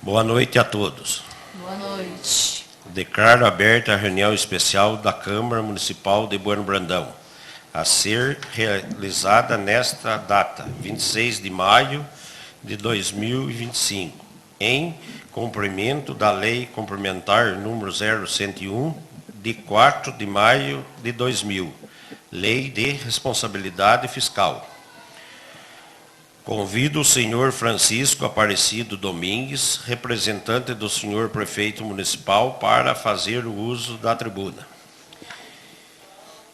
Boa noite a todos. Boa noite. Declaro aberta a reunião especial da Câmara Municipal de Bueno Brandão, a ser realizada nesta data, 26 de maio de 2025, em cumprimento da Lei Complementar número 0101, de 4 de maio de 2000, Lei de Responsabilidade Fiscal. Convido o senhor Francisco Aparecido Domingues, representante do senhor prefeito municipal, para fazer o uso da tribuna.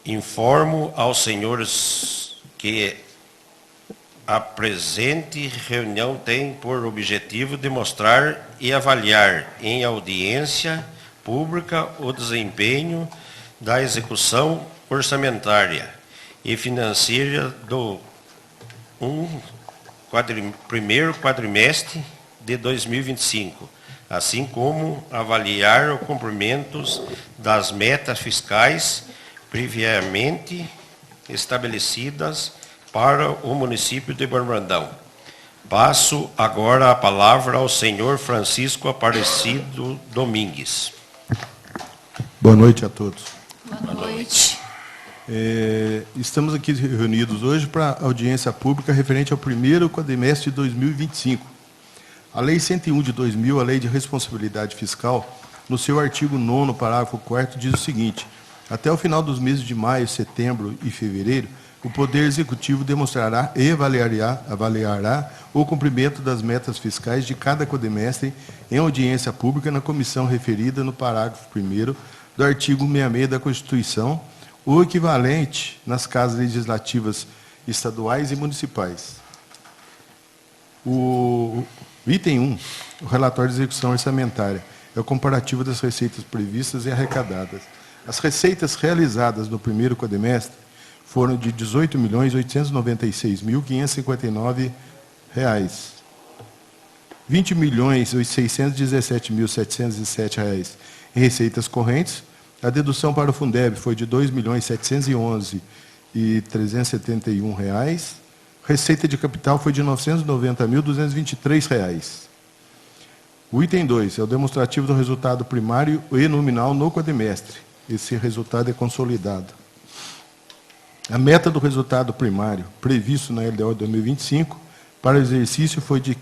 Informo aos senhores que a presente reunião tem por objetivo demonstrar e avaliar em audiência pública o desempenho da execução orçamentária e financeira do primeiro quadrimestre de 2025, assim como avaliar o cumprimento das metas fiscais previamente estabelecidas para o município de Bueno Brandão. Passo agora a palavra ao senhor Francisco Aparecido Domingues. Boa noite a todos. Boa noite. Estamos aqui reunidos hoje para audiência pública referente ao primeiro quadrimestre de 2025. A Lei 101 de 2000, a Lei de Responsabilidade Fiscal, no seu artigo 9º, parágrafo 4º, diz o seguinte: até o final dos meses de maio, setembro e fevereiro, o Poder Executivo demonstrará e avaliará o cumprimento das metas fiscais de cada quadrimestre em audiência pública na comissão referida no parágrafo 1º do artigo 66 da Constituição, o equivalente nas casas legislativas estaduais e municipais. O item 1, o relatório de execução orçamentária, é o comparativo das receitas previstas e arrecadadas. As receitas realizadas no primeiro quadrimestre foram de R$ 18.896.559, R$ 20.617.707 em receitas correntes. A dedução para o Fundeb foi de R$ 2.711.371. Receita de capital foi de R$ 990.223. O item 2 é o demonstrativo do resultado primário e nominal no quadrimestre. Esse resultado é consolidado. A meta do resultado primário previsto na LDO 2025 para o exercício foi de R$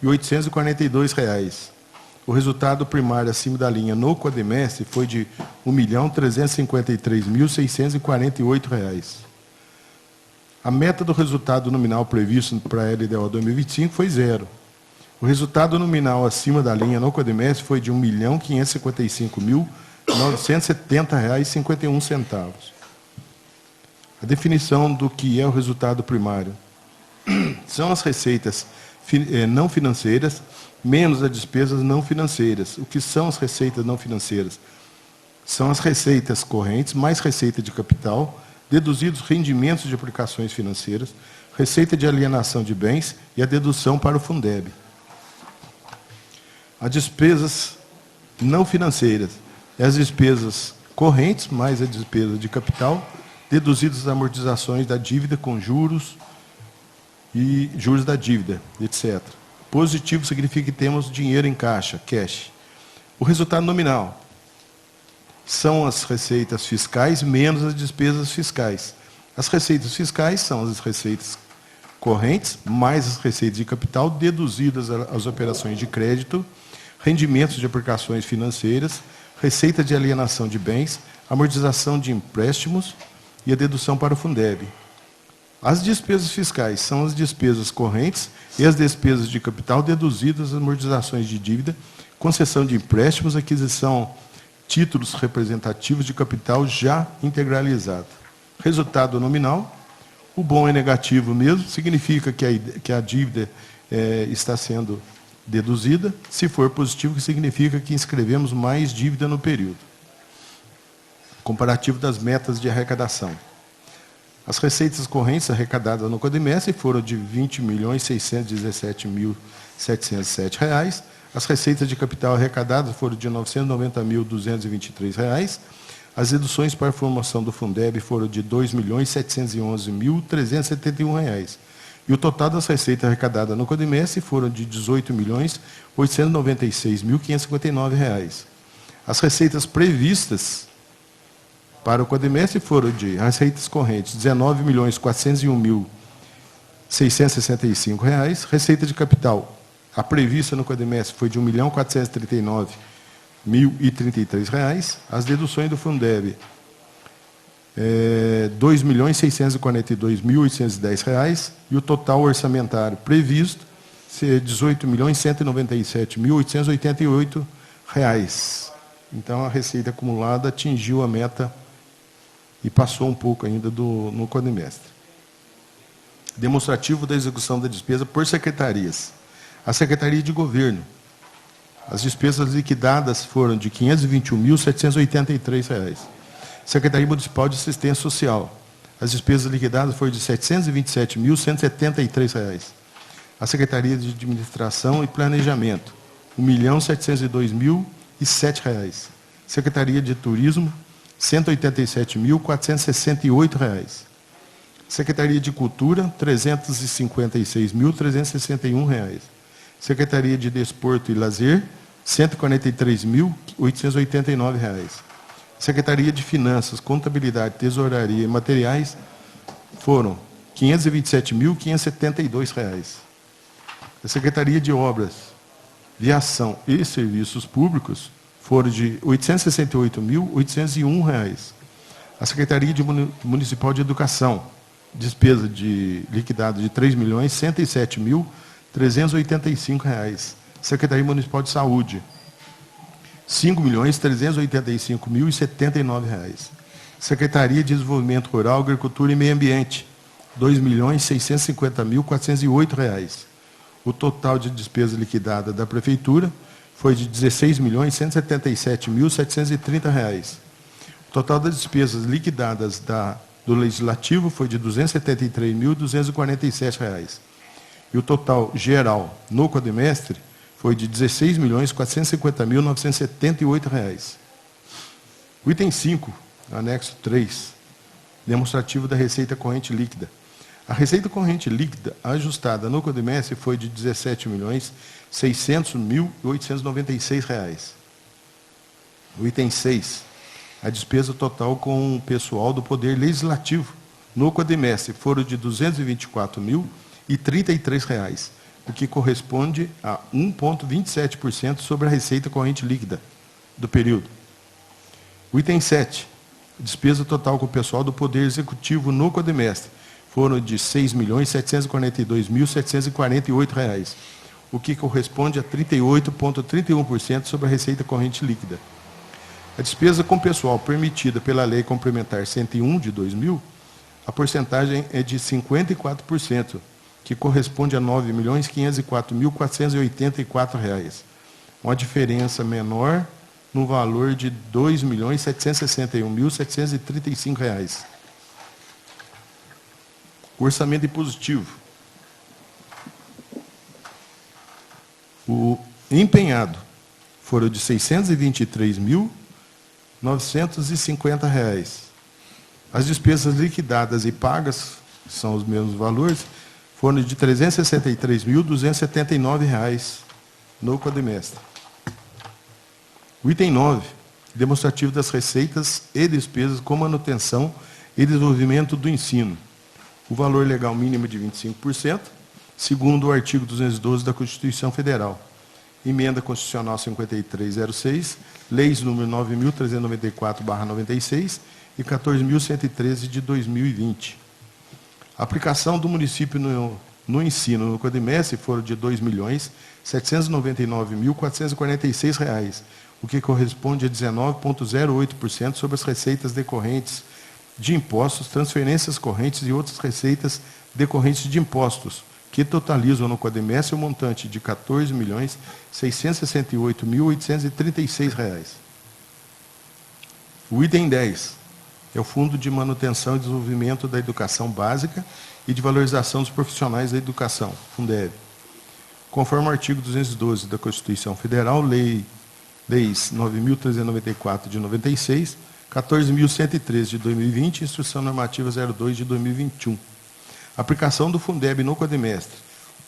572.842. O resultado primário acima da linha no quadrimestre foi de R$ 1.353.648. A meta do resultado nominal previsto para a LDO 2025 foi 0. O resultado nominal acima da linha no quadrimestre foi de R$ 1.555.970,51. A definição do que é o resultado primário são as receitas não financeiras menos as despesas não financeiras. O que são as receitas não financeiras? São as receitas correntes mais receita de capital, deduzidos rendimentos de aplicações financeiras, receita de alienação de bens e a dedução para o Fundeb. As despesas não financeiras é as despesas correntes mais a despesa de capital, deduzidas as amortizações da dívida com juros e juros da dívida, etc. Positivo significa que temos dinheiro em caixa, cash. O resultado nominal são as receitas fiscais menos as despesas fiscais. As receitas fiscais são as receitas correntes mais as receitas de capital deduzidas as operações de crédito, rendimentos de aplicações financeiras, receita de alienação de bens, amortização de empréstimos e a dedução para o Fundeb. As despesas fiscais são as despesas correntes e as despesas de capital deduzidas as amortizações de dívida, concessão de empréstimos, aquisição, títulos representativos de capital já integralizado. Resultado nominal, o bom é negativo mesmo, significa que a dívida está sendo deduzida. Se for positivo, que significa que inscrevemos mais dívida no período. Comparativo das metas de arrecadação. As receitas correntes arrecadadas no quadrimestre foram de R$ 20.617.707. As receitas de capital arrecadadas foram de R$ 990.223. As deduções para a formação do Fundeb foram de R$ 2.711.371. E o total das receitas arrecadadas no quadrimestre foram de R$ 18.896.559. As receitas previstas para o quadrimestre foram de receitas correntes R$ 19.401.665. Receita de capital, a prevista no quadrimestre foi de R$ 1.439.033. As deduções do Fundeb, R$ 2.642.810. E o total orçamentário previsto ser R$ 18.197.888. Então, a receita acumulada atingiu a meta e passou um pouco ainda no quadrimestre. Demonstrativo da execução da despesa por secretarias. A Secretaria de Governo, as despesas liquidadas foram de R$ 521.783. Secretaria Municipal de Assistência Social, as despesas liquidadas foram de R$ 727.173. A Secretaria de Administração e Planejamento, R$ 1.702.007. Secretaria de Turismo, R$ 187.468. Secretaria de Cultura, R$ 356.361. Secretaria de Desporto e Lazer, R$ 143.889. Secretaria de Finanças, Contabilidade, Tesouraria e Materiais foram R$ 527.572. A Secretaria de Obras, Viação e Serviços Públicos foram de R$ 868.801. A Secretaria Municipal de Educação, despesa liquidada de R$ 3.107.385. Secretaria Municipal de Saúde, R$ 5.385.079. Secretaria de Desenvolvimento Rural, Agricultura e Meio Ambiente, R$ 2.650.408. O total de despesa liquidada da Prefeitura foi de R$ 16.177.730. O total das despesas liquidadas do Legislativo foi de R$ 273.247. E o total geral no quadrimestre foi de R$ 16.450.978. O item 5, anexo 3, demonstrativo da receita corrente líquida. A receita corrente líquida ajustada no quadrimestre foi de R$ 17.600.896. O item 6, a despesa total com o pessoal do Poder Legislativo no quadrimestre foram de R$ 224.033, o que corresponde a 1,27% sobre a receita corrente líquida do período. O item 7, despesa total com o pessoal do Poder Executivo no quadrimestre foram de R$ 6.742.748, o que corresponde a 38,31% sobre a receita corrente líquida. A despesa com pessoal permitida pela Lei Complementar 101 de 2000, a porcentagem é de 54%, que corresponde a R$ 9.504.484, uma diferença menor no valor de R$ 2.761.735. O orçamento impositivo. O empenhado foram de R$ 623.950. As despesas liquidadas e pagas, são os mesmos valores, foram de R$ 363.279 no quadrimestre. O item 9, demonstrativo das receitas e despesas com manutenção e desenvolvimento do ensino. O valor legal mínimo de 25%, segundo o artigo 212 da Constituição Federal. Emenda Constitucional 5306, leis número 9.394/96 e 14.113 de 2020. A aplicação do município no ensino no quadrimestre foram de R$ 2.799.446, o que corresponde a 19,08% sobre as receitas decorrentes de impostos, transferências correntes e outras receitas decorrentes de impostos, que totalizam no quadrimestre o montante de R$ 14.668.836. O item 10 é o Fundo de Manutenção e Desenvolvimento da Educação Básica e de Valorização dos Profissionais da Educação, Fundeb. Conforme o artigo 212 da Constituição Federal, leis 9.394 de 96, 14.113 de 2020 e Instrução Normativa 02 de 2021. Aplicação do Fundeb no quadrimestre.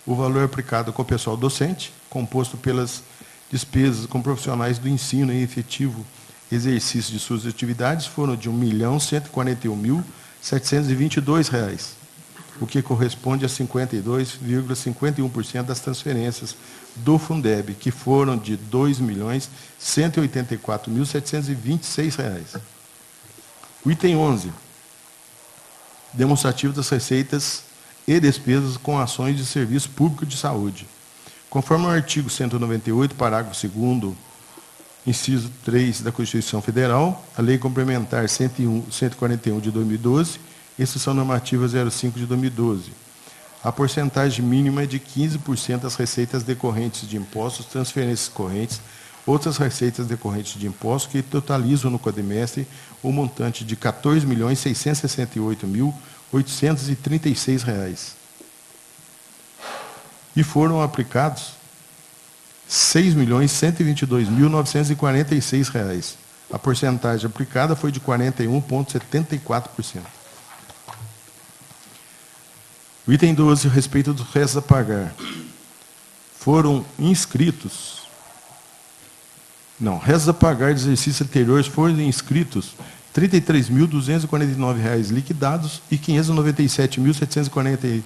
O valor aplicado com o pessoal docente, composto pelas despesas com profissionais do ensino em efetivo exercício de suas atividades, foram de R$ 1.141.722, o que corresponde a 52,51% das transferências do Fundeb, que foram de R$ 2.184.726. O item 11, demonstrativo das receitas e despesas com ações de serviço público de saúde. Conforme o artigo 198, parágrafo 2º, inciso 3 da Constituição Federal, a Lei Complementar 141 de 2012, Instrução Normativa 05 de 2012. A porcentagem mínima é de 15% das receitas decorrentes de impostos, transferências correntes, outras receitas decorrentes de impostos que totalizam no quadrimestre o montante de R$ 14.668.836. E foram aplicados R$ 6.122.946. A porcentagem aplicada foi de 41,74%. O item 12, a respeito dos restos a pagar. Foram inscritos... Não, restos a pagar de exercícios anteriores foram inscritos R$ 33.249 liquidados e R$ 597.740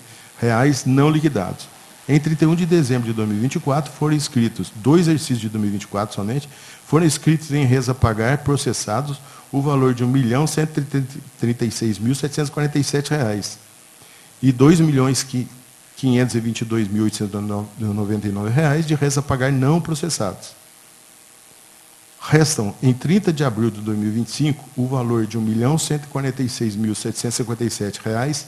não liquidados. Em 31 de dezembro de 2024, foram inscritos, 2 exercícios de 2024 somente, foram inscritos em restos a pagar processados o valor de R$ 1.136.747 e R$ 2.522.899 de restos a pagar não processados. Restam, em 30 de abril de 2025, o valor de R$ 1.146.757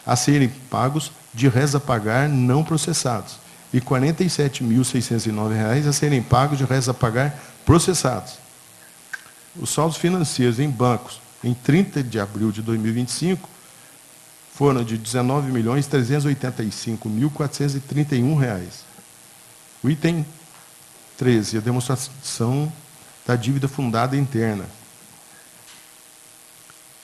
a serem pagos de restos a pagar não processados e R$ 47.609 a serem pagos de restos a pagar processados. Os saldos financeiros em bancos, em 30 de abril de 2025, foram de R$ 19.385.431. O item 13, a demonstração da dívida fundada interna.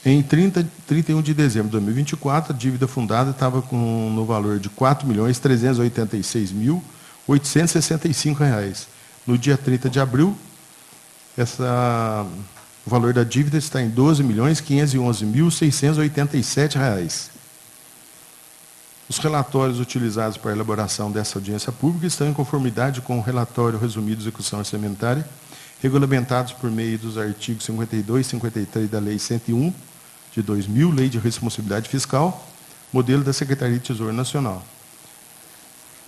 Em 31 de dezembro de 2024, a dívida fundada estava no valor de R$ 4.386.865. No dia 30 de abril, o valor da dívida está em R$ 12.511.687. Os relatórios utilizados para a elaboração dessa audiência pública estão em conformidade com o relatório resumido de execução orçamentária, regulamentados por meio dos artigos 52 e 53 da Lei 101 de 2000, Lei de Responsabilidade Fiscal, modelo da Secretaria de Tesouro Nacional.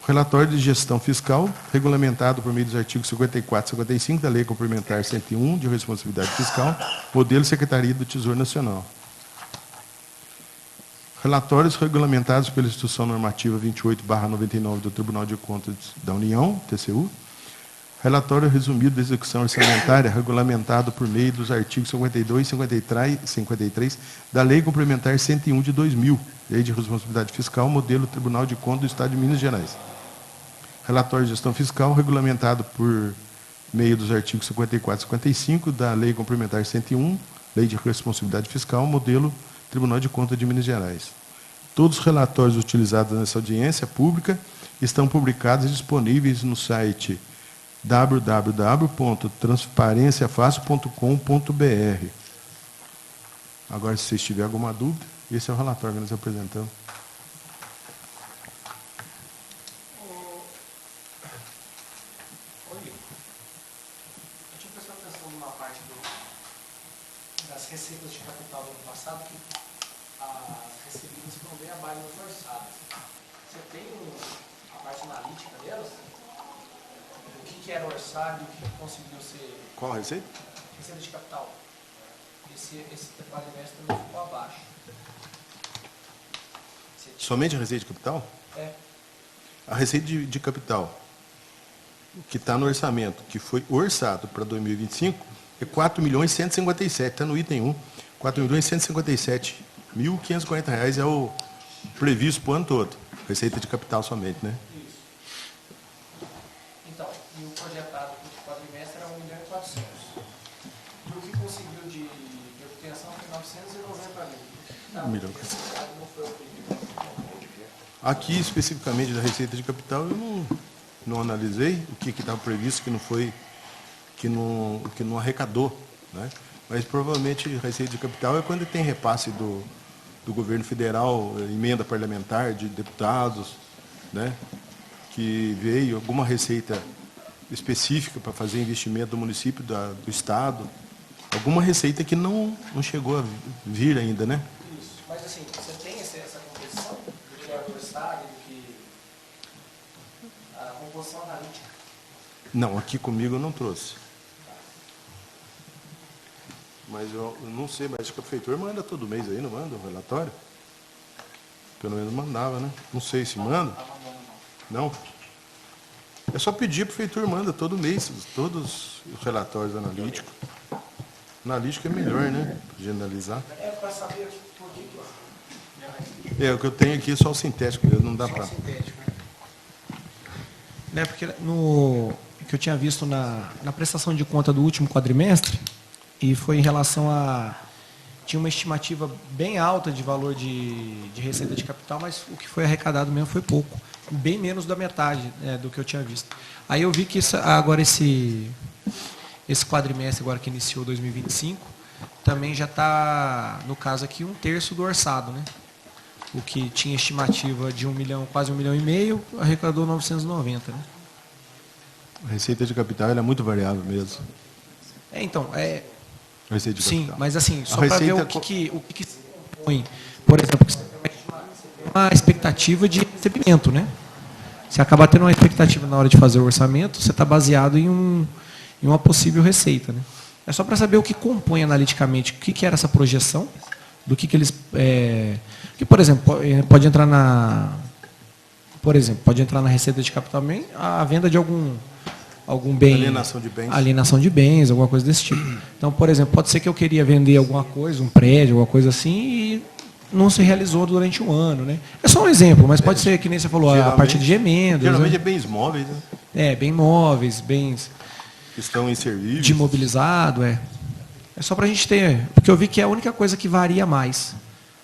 O relatório de gestão fiscal, regulamentado por meio dos artigos 54 e 55 da Lei Complementar 101 de Responsabilidade Fiscal, modelo Secretaria do Tesouro Nacional. Relatórios regulamentados pela Instrução Normativa 28/99 do Tribunal de Contas da União, TCU. Relatório resumido da execução orçamentária, regulamentado por meio dos artigos 52 e 53 da Lei Complementar 101 de 2000, Lei de Responsabilidade Fiscal, modelo Tribunal de Contas do Estado de Minas Gerais. Relatório de gestão fiscal, regulamentado por meio dos artigos 54 e 55 da Lei Complementar 101, Lei de Responsabilidade Fiscal, modelo Tribunal de Contas de Minas Gerais. Todos os relatórios utilizados nessa audiência pública estão publicados e disponíveis no site www.transparenciafácil.com.br. Agora, se vocês tiverem alguma dúvida, esse é o relatório que nós apresentamos. Das receitas de capital do ano passado, que as recebidas foram bem abaixo das orçadas. Você tem a parte analítica delas? O que era orçado e o que conseguiu ser... Qual a receita? Receita de capital. Esse quadrimestre também ficou abaixo. Somente a receita de capital? É. A receita de capital, que está no orçamento, que foi orçado para 2025, é R$ 4.157.000, está no item 1. R$ 4.157.540 é o previsto para o ano todo. Receita de capital somente, né? Isso. Então, e o projetado para o quadrimestre era 1.400.000. E o que conseguiu de obtenção foi 990.000. Não, milhão. Não foi o primeiro. Aqui, especificamente da Receita de Capital, eu não analisei o que estava previsto, que não arrecadou, né? Mas provavelmente Receita de Capital é quando tem repasse do governo federal, emenda parlamentar de deputados, né? Que veio alguma receita específica para fazer investimento do município, do estado, alguma receita que não chegou a vir ainda, né? Isso. Mas assim, você tem essa composição do que é o Estado, do que a composição analítica? Não, aqui comigo eu não trouxe. Mas eu não sei, mas acho que o prefeitura manda todo mês aí, não manda o relatório? Pelo menos mandava, né? Não sei se manda. Não? É só pedir, a prefeitura manda todo mês, todos os relatórios analíticos. Analítico é melhor, né? Para generalizar. É para saber por que o que eu tenho aqui é só o sintético, não dá para... sintético, Né, porque no que eu tinha visto na prestação de conta do último quadrimestre, e foi em relação a... Tinha uma estimativa bem alta de valor de receita de capital, mas o que foi arrecadado mesmo foi pouco. Bem menos da metade, né, do que eu tinha visto. Aí eu vi que agora esse quadrimestre agora que iniciou 2025, também já está, no caso aqui, 1/3 do orçado, né? O que tinha estimativa de 1 milhão, quase 1,5 milhão, arrecadou 990, né? A receita de capital ela é muito variável mesmo. Então, A receita de sim, capital. mas assim, só A para ver receita o que se põe. Por exemplo, uma expectativa de recebimento, né? Você acaba tendo uma expectativa na hora de fazer o orçamento, você está baseado em uma possível receita, né? É só para saber o que compõe analiticamente, o que era essa projeção, do que eles... que, por exemplo, pode entrar na receita de capital também a venda de algum bem... Alienação de bens, alguma coisa desse tipo. Então, por exemplo, pode ser que eu queria vender alguma coisa, um prédio, alguma coisa assim, e não se realizou durante um ano, né? É só um exemplo, mas pode ser que nem você falou, a partir de emendas. Geralmente né? é bens móveis, né? Bem móveis, bens... Que estão inservíveis. De imobilizado, É só para a gente ter... Porque eu vi que é a única coisa que varia mais,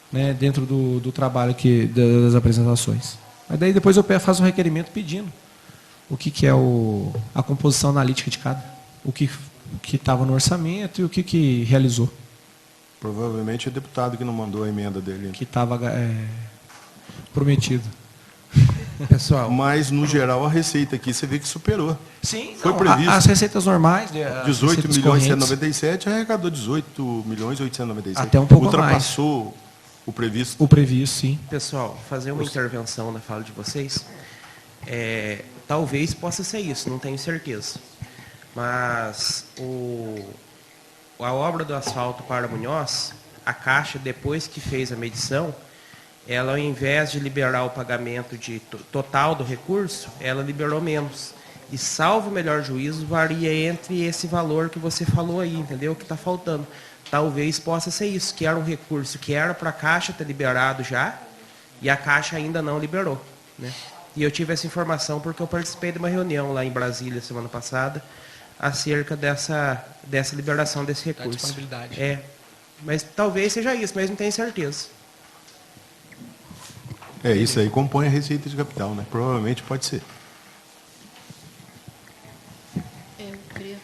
né, dentro do trabalho das apresentações. Mas daí depois eu faço um requerimento pedindo o que é a composição analítica de cada. O que estava no orçamento e o que realizou. Provavelmente é o deputado que não mandou a emenda dele. Que estava prometido. Pessoal. Mas, no geral, a receita aqui você vê que superou. Sim, foi previsto. As receitas normais... 18 milhões e 197, arrecadou 18 milhões e 897. Até um pouco Ultrapassou mais. O previsto. O previsto, sim. Pessoal, fazer uma intervenção na fala de vocês. Talvez possa ser isso, não tenho certeza. Mas a obra do asfalto para Munhoz, a Caixa, depois que fez a medição, ela, ao invés de liberar o pagamento total do recurso, ela liberou menos. E, salvo o melhor juízo, varia entre esse valor que você falou aí, entendeu? O que está faltando. Talvez possa ser isso, que era um recurso que era para a Caixa ter liberado já, e a Caixa ainda não liberou, né? E eu tive essa informação porque eu participei de uma reunião lá em Brasília semana passada, acerca dessa liberação desse recurso. Da disponibilidade. Mas talvez seja isso, mas não tenho certeza. Isso aí compõe a receita de capital, né? Provavelmente pode ser. Eu queria...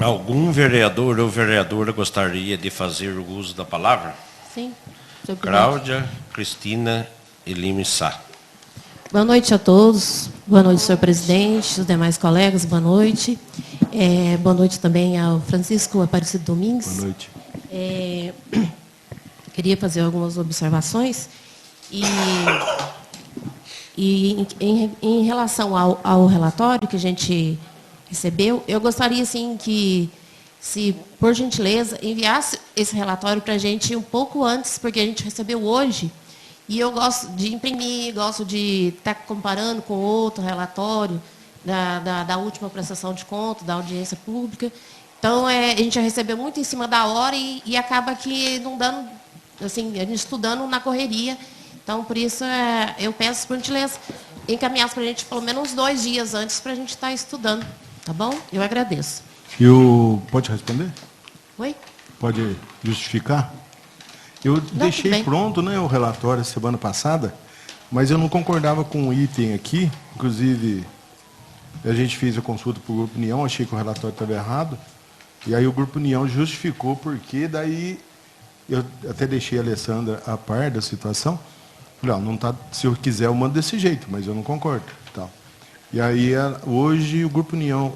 Algum vereador ou vereadora gostaria de fazer o uso da palavra? Sim. senhor presidente. Cláudia, Cristina e Lima Sá. Boa noite a todos. Boa noite, senhor presidente, os demais colegas, boa noite. Boa noite também ao Francisco Aparecido Domingues. Boa noite. Queria fazer algumas observações. E em relação ao relatório que a gente recebeu, eu gostaria, assim, que, se, por gentileza, enviasse esse relatório para a gente um pouco antes, porque a gente recebeu hoje, e eu gosto de imprimir, gosto de estar comparando com outro relatório da última prestação de contas, da audiência pública. Então, a gente já recebeu muito em cima da hora e acaba que não dando, assim, a gente estudando na correria. Então, por isso, eu peço, por gentileza, encaminhasse para a gente pelo menos 2 dias antes para a gente estar estudando. Tá bom? Eu agradeço. Pode responder? Oi? Pode justificar? Eu tudo deixei bem. pronto, né, o relatório semana passada, mas eu não concordava com um item aqui, inclusive a gente fez a consulta para o Grupo União, achei que o relatório estava errado, e aí o Grupo União justificou porque daí eu até deixei a Alessandra a par da situação. Falei, ó, não tá, se eu quiser eu mando desse jeito, mas eu não concordo. Tal. E aí hoje o Grupo União,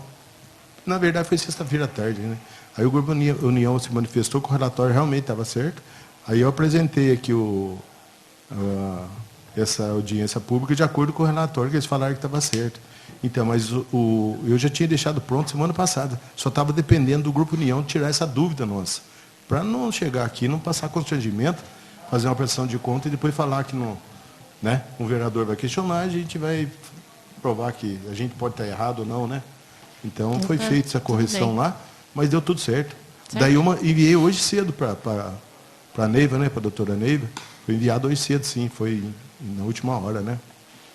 na verdade foi sexta-feira à tarde, né? Aí o Grupo União se manifestou que o relatório realmente estava certo. Aí eu apresentei aqui essa audiência pública de acordo com o relatório que eles falaram que estava certo. Então, mas eu já tinha deixado pronto semana passada. Só estava dependendo do Grupo União tirar essa dúvida nossa. Para não chegar aqui, não passar constrangimento, fazer uma prestação de conta e depois falar que não, né, um vereador vai questionar, a gente vai provar que a gente pode estar errado ou não, né? Então, foi feita essa correção lá, mas deu tudo certo. Daí enviei hoje cedo para a Neiva, né, para a doutora Neiva. Foi enviado hoje cedo, sim, foi na última hora, né?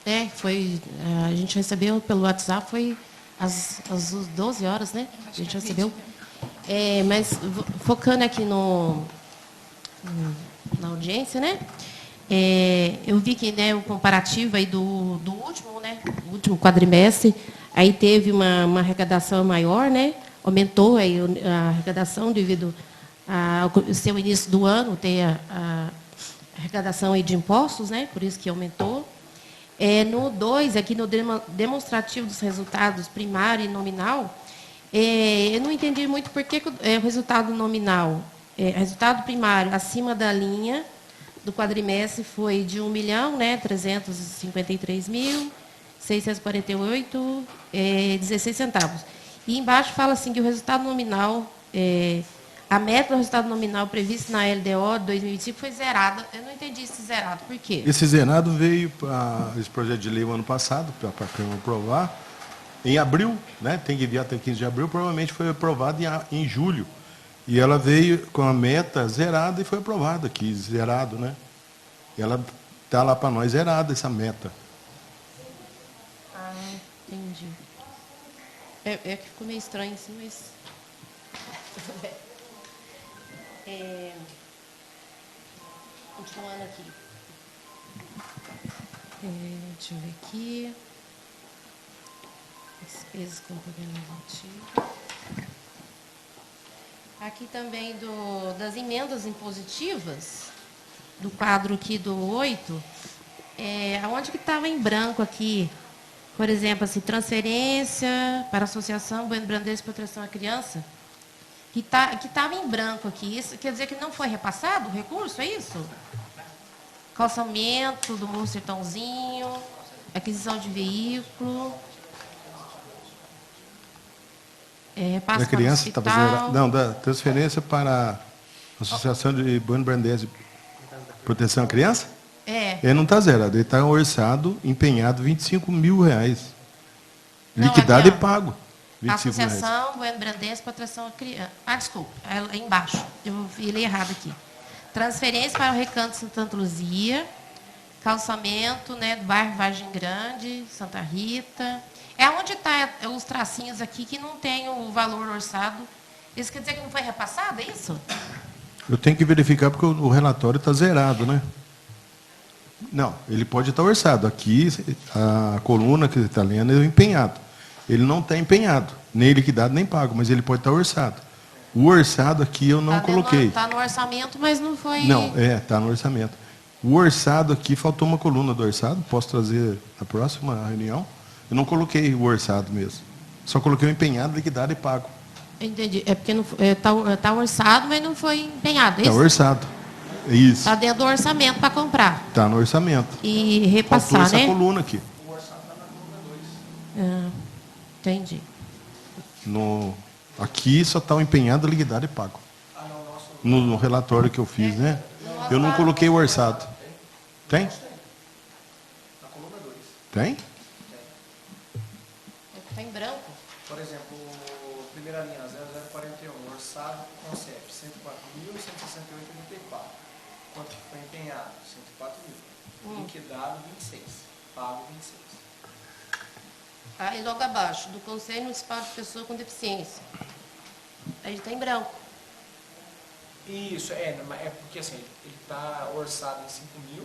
A gente recebeu pelo WhatsApp, foi às 12 horas, né? A gente recebeu. Mas focando aqui na audiência, né? Eu vi que, né, o comparativo aí do último, né? O último quadrimestre, aí teve uma arrecadação maior, né? Aumentou aí a arrecadação devido ao seu início do ano, ter a arrecadação aí de impostos, né? Por isso que aumentou. No 2, aqui no demonstrativo dos resultados primário e nominal, eu não entendi muito por que o resultado nominal, resultado primário acima da linha do quadrimestre foi de 1.353.648,16 centavos. E embaixo fala assim que o resultado nominal, a meta do resultado nominal prevista na LDO de 2025 foi zerada. Eu não entendi esse zerado, por quê? Esse zerado veio para esse projeto de lei o ano passado, para a Câmara aprovar. Em abril, né, tem que enviar até 15 de abril, provavelmente foi aprovado em julho. E ela veio com a meta zerada e foi aprovada aqui, zerado, né? E ela está lá para nós zerada, essa meta. Ah, entendi. Que ficou meio estranho assim, mas... Continuando aqui. Deixa eu ver aqui. Despesas com programa. Aqui também das emendas impositivas, do quadro aqui do 8, aonde que estava em branco aqui? Por exemplo, assim, transferência para a Associação Bueno Brandense Proteção à Criança, que estava em branco aqui. Isso quer dizer que não foi repassado o recurso, é isso? Calçamento do Morro Sertãozinho, aquisição de veículo, repasse Da criança para o estava hospital. zerado. Não, da transferência para a Associação de Bueno Brandense Proteção à Criança? Ele não está zerado, ele está orçado, empenhado, R$25 mil. Não, Liquidado aqui, e pago. R$25 Associação Bueno Brandense Proteção à Criança. Desculpa, é embaixo. Eu li errado aqui. Transferência para o Recanto Santa Luzia, calçamento, né, do bairro Vargem Grande, Santa Rita. Onde está os tracinhos aqui que não tem o valor orçado. Isso quer dizer que não foi repassado, é isso? Eu tenho que verificar porque o relatório está zerado, né? Não, ele pode estar orçado. Aqui, a coluna que você está lendo é o empenhado. Ele não está empenhado, nem liquidado, nem pago, mas ele pode estar orçado. O orçado aqui eu não coloquei. Está no orçamento, mas não foi... Não, está no orçamento. O orçado aqui, faltou uma coluna do orçado, posso trazer na próxima reunião. Eu não coloquei o orçado mesmo. Só coloquei o empenhado, liquidado e pago. Entendi. É porque está orçado, mas não foi empenhado, é Está isso? orçado. É isso. Está dentro do orçamento para comprar. Está no orçamento. E repassar, faltou né? essa coluna aqui. Entendi. Aqui só está o empenhado, liquidado e pago. No relatório que eu fiz, né? Eu não coloquei o orçado. Tem? Tem? Está em branco. Por exemplo, primeira linha, 0041, orçado com CEF, 104.168,84. Quanto que foi empenhado? 104 mil. Liquidado, 26. Pago, 26. E logo abaixo, do Conselho Municipal de Pessoa com Deficiência. Aí está em branco. Isso, é porque assim, ele está orçado em 5 mil,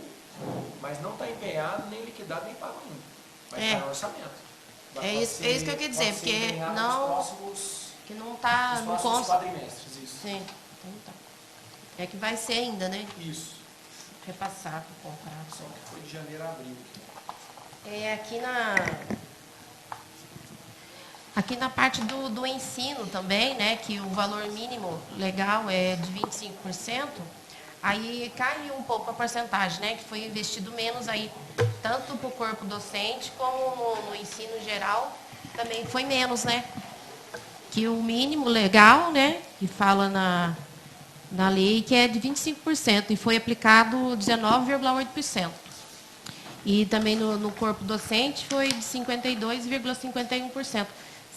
mas não está empenhado, nem liquidado, nem pago ainda. Mas está em orçamento. É isso que eu queria dizer, porque que não está nos no próximos consta. quadrimestres, isso. Sim, então tá. É que vai ser ainda, né? Isso. Repassado, comprado. Só que foi de janeiro a abril. É aqui na parte do ensino também, né, que o valor mínimo legal é de 25%, aí caiu um pouco a porcentagem, né, que foi investido menos aí, tanto para o corpo docente como no ensino geral, também foi menos, né? Que o mínimo legal, né, que fala na lei, que é de 25%, e foi aplicado 19,8%. E também no corpo docente foi de 52,51%,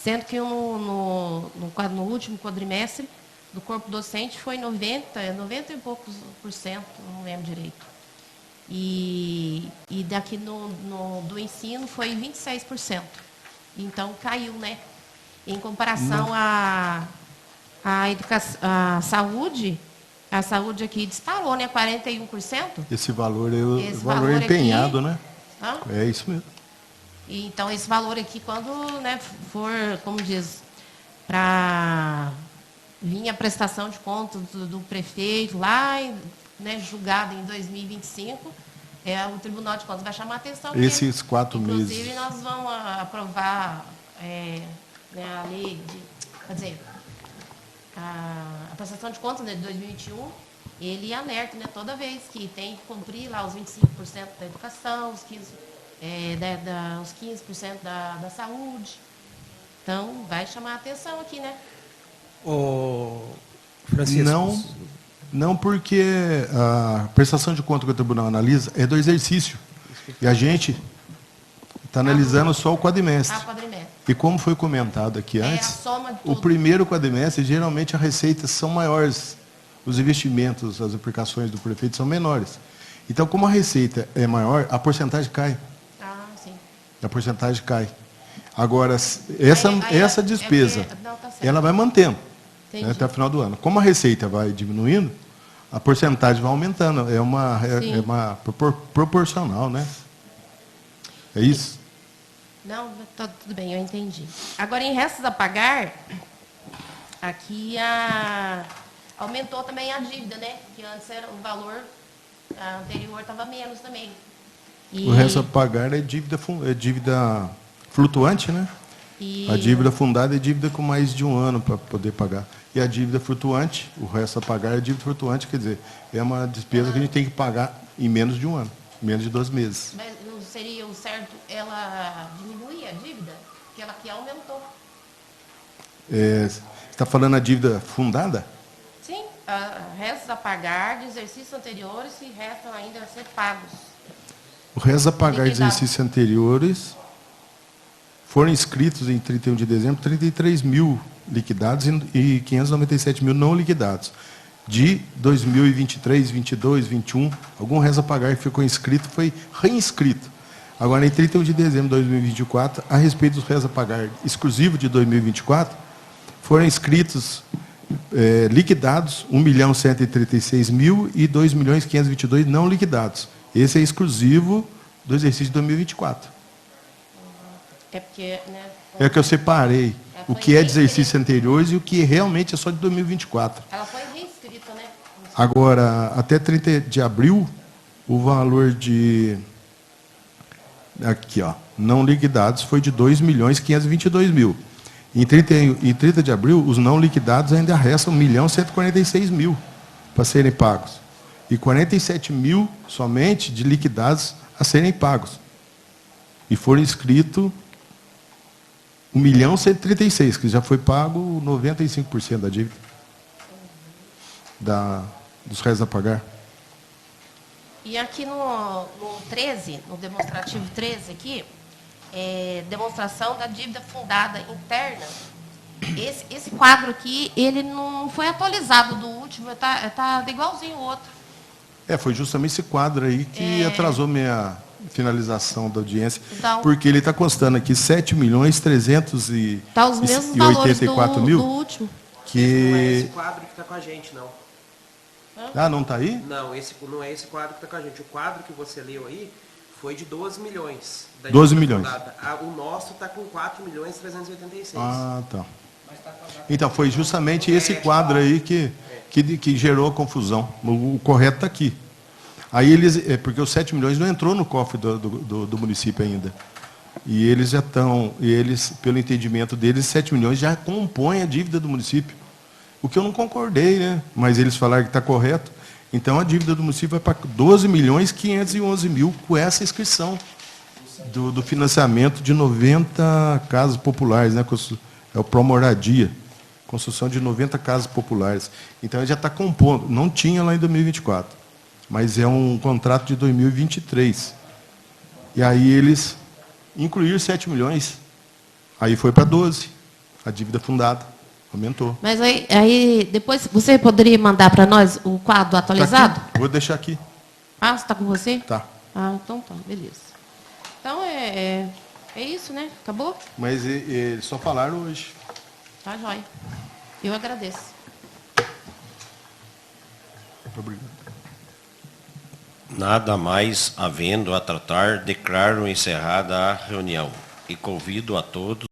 sendo que no último quadrimestre do corpo docente foi 90 e poucos por cento, não lembro direito. E daqui do ensino foi 26%. Então caiu, né? Em comparação à saúde, a saúde aqui disparou, né? 41%. Esse valor é o Esse valor valor empenhado, aqui- né? Hã? É isso mesmo. E, então, esse valor aqui, quando, né, for, como diz, para vir a prestação de contas do prefeito lá, né, julgado em 2025, o Tribunal de Contas vai chamar a atenção. Porque, Esses 4 inclusive, meses. nós vamos aprovar né, a lei, quer dizer, a prestação de contas, né, de 2021, ele alerta, né, toda vez que tem que cumprir lá os 25% da educação, os 15% da saúde. Então, vai chamar a atenção aqui, né? Ô, Francisco. Não porque a prestação de conta que o tribunal analisa é do exercício. E a gente está analisando só o quadrimestre. Quadrimestre. E como foi comentado aqui É a antes, soma de o tudo. primeiro quadrimestre, geralmente, as receitas são maiores. Os investimentos, as aplicações do prefeito são menores. Então, como a receita é maior, a porcentagem cai. Sim. A porcentagem cai. Agora, essa despesa, não, tá certo. ela vai mantendo, Entendi. né, até o final do ano. Como a receita vai diminuindo, a porcentagem vai aumentando. É uma proporcional, né? É isso? Não, tudo bem, eu entendi. Agora, em restos a pagar, aqui aumentou também a dívida, né? Que antes era o valor anterior estava menos também. E, O resto a pagar é dívida flutuante, né? A dívida fundada é dívida com mais de um ano para poder pagar. E a dívida flutuante, o resto a pagar é dívida flutuante, quer dizer, é uma despesa que a gente tem que pagar em menos de um ano, menos de 2 meses. Mas não seria o certo ela diminuir a dívida? Porque ela aqui aumentou. Você está falando a dívida fundada? Sim, restos a pagar de exercícios anteriores e restam ainda a ser pagos. O resto a pagar de Liquidado. exercícios anteriores foram inscritos em 31 de dezembro 33 mil liquidados e 597 mil não liquidados. De 2023, 22, 21, algum resto a pagar que ficou inscrito foi reinscrito. Agora, em 31 de dezembro de 2024, a respeito dos restos a pagar exclusivo de 2024, foram inscritos liquidados 1.136.000 e 2.522 não liquidados. Esse é exclusivo do exercício de 2024. É porque, né? É que eu separei o que é de exercícios anteriores e o que realmente é só de 2024. Ela foi reinscrita, né? Agora, até 30 de abril, o valor de... Aqui, ó, não liquidados foi de 2.522.000. Em 30 de abril, os não liquidados ainda restam 1.146.000 para serem pagos. E 47 mil somente de liquidados a serem pagos. E foram inscritos 1.136.000, que já foi pago 95% da dívida. Dos restos a pagar. E aqui no 13, no demonstrativo 13 aqui, demonstração da dívida fundada interna. Esse quadro aqui, ele não foi atualizado do último, está igualzinho o outro. Foi justamente esse quadro aí que atrasou minha finalização da audiência, Então, porque ele está constando aqui 7.384.000. Está os mesmos valores do último. Não é esse que quadro que está com a gente, não. Ah, não está aí? Não, esse não é esse quadro que está com a gente. O quadro que você leu aí foi de 12 milhões. da 12 dívida milhões. fundada. O nosso está com 4 milhões 386. Ah, tá. Então, foi justamente esse quadro aí que gerou a confusão. O correto está aqui. Aí eles, porque os 7 milhões não entrou no cofre do município ainda. E eles já estão, pelo entendimento deles, 7 milhões já compõem a dívida do município. O que eu não concordei, né? Mas eles falaram que está correto. Então a dívida do município vai para 12 milhões 511 mil com essa inscrição do financiamento de 90 casas populares, né? É o Promoradia. Construção de 90 casas populares. Então ele já está compondo. Não tinha lá em 2024. Mas é um contrato de 2023. E aí eles incluíram 7 milhões. Aí foi para 12. A dívida fundada. Aumentou. Mas aí depois você poderia mandar para nós o quadro atualizado? Tá aqui. Vou deixar aqui. Ah, você está com você? Tá. Ah, então tá, beleza. Então é isso, né? Acabou? Mas eles só falaram hoje. Tá, jóia. Eu agradeço. Obrigado. Nada mais havendo a tratar, declaro encerrada a reunião e convido a todos